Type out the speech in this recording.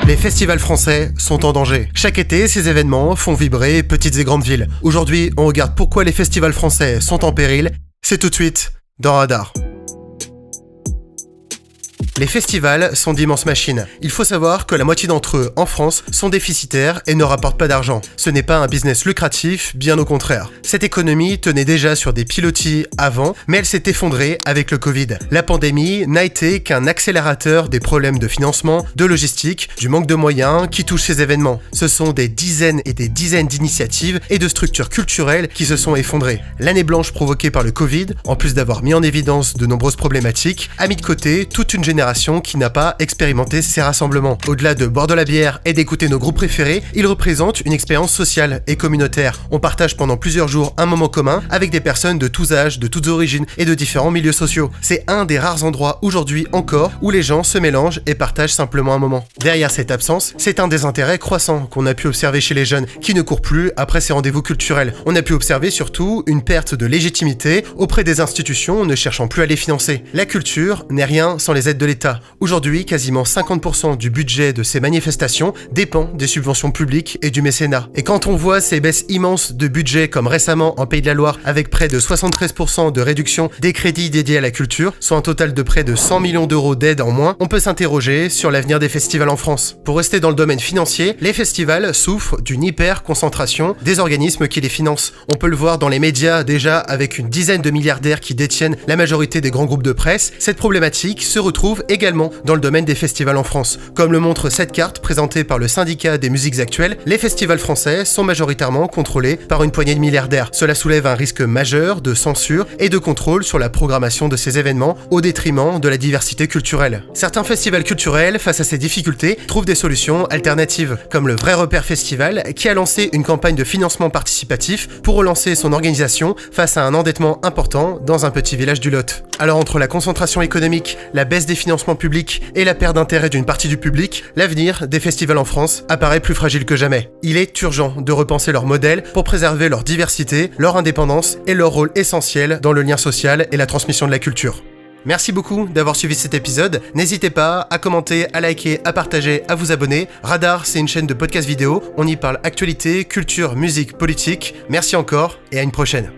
Les festivals français sont en danger. Chaque été, ces événements font vibrer petites et grandes villes. Aujourd'hui, on regarde pourquoi les festivals français sont en péril. C'est tout de suite dans Radar. Les festivals sont d'immenses machines. Il faut savoir que la moitié d'entre eux, en France, sont déficitaires et ne rapportent pas d'argent. Ce n'est pas un business lucratif, bien au contraire. Cette économie tenait déjà sur des pilotis avant, mais elle s'est effondrée avec le Covid. La pandémie n'a été qu'un accélérateur des problèmes de financement, de logistique, du manque de moyens qui touchent ces événements. Ce sont des dizaines et des dizaines d'initiatives et de structures culturelles qui se sont effondrées. L'année blanche provoquée par le Covid, en plus d'avoir mis en évidence de nombreuses problématiques, a mis de côté toute une génération qui n'a pas expérimenté ces rassemblements. Au-delà de boire de la bière et d'écouter nos groupes préférés, ils représentent une expérience sociale et communautaire. On partage pendant plusieurs jours un moment commun avec des personnes de tous âges, de toutes origines et de différents milieux sociaux. C'est un des rares endroits aujourd'hui encore où les gens se mélangent et partagent simplement un moment. Derrière cette absence, c'est un désintérêt croissant qu'on a pu observer chez les jeunes qui ne courent plus après ces rendez-vous culturels. On a pu observer surtout une perte de légitimité auprès des institutions ne cherchant plus à les financer. La culture n'est rien sans les aides de l'État. Aujourd'hui, quasiment 50% du budget de ces manifestations dépend des subventions publiques et du mécénat. Et quand on voit ces baisses immenses de budget comme récemment en Pays de la Loire avec près de 73% de réduction des crédits dédiés à la culture, soit un total de près de 100 millions d'euros d'aide en moins, on peut s'interroger sur l'avenir des festivals en France. Pour rester dans le domaine financier, les festivals souffrent d'une hyper-concentration des organismes qui les financent. On peut le voir dans les médias déjà avec une dizaine de milliardaires qui détiennent la majorité des grands groupes de presse. Cette problématique se retrouve également dans le domaine des festivals en France. Comme le montre cette carte présentée par le syndicat des musiques actuelles, les festivals français sont majoritairement contrôlés par une poignée de milliardaires. Cela soulève un risque majeur de censure et de contrôle sur la programmation de ces événements au détriment de la diversité culturelle. Certains festivals culturels, face à ces difficultés, trouvent des solutions alternatives, comme le Vrai Repère Festival qui a lancé une campagne de financement participatif pour relancer son organisation face à un endettement important dans un petit village du Lot. Alors entre la concentration économique, la baisse des financements publics et la perte d'intérêt d'une partie du public, l'avenir des festivals en France apparaît plus fragile que jamais. Il est urgent de repenser leur modèle pour préserver leur diversité, leur indépendance et leur rôle essentiel dans le lien social et la transmission de la culture. Merci beaucoup d'avoir suivi cet épisode. N'hésitez pas à commenter, à liker, à partager, à vous abonner. Radar, c'est une chaîne de podcast vidéo. On y parle actualité, culture, musique, politique. Merci encore et à une prochaine.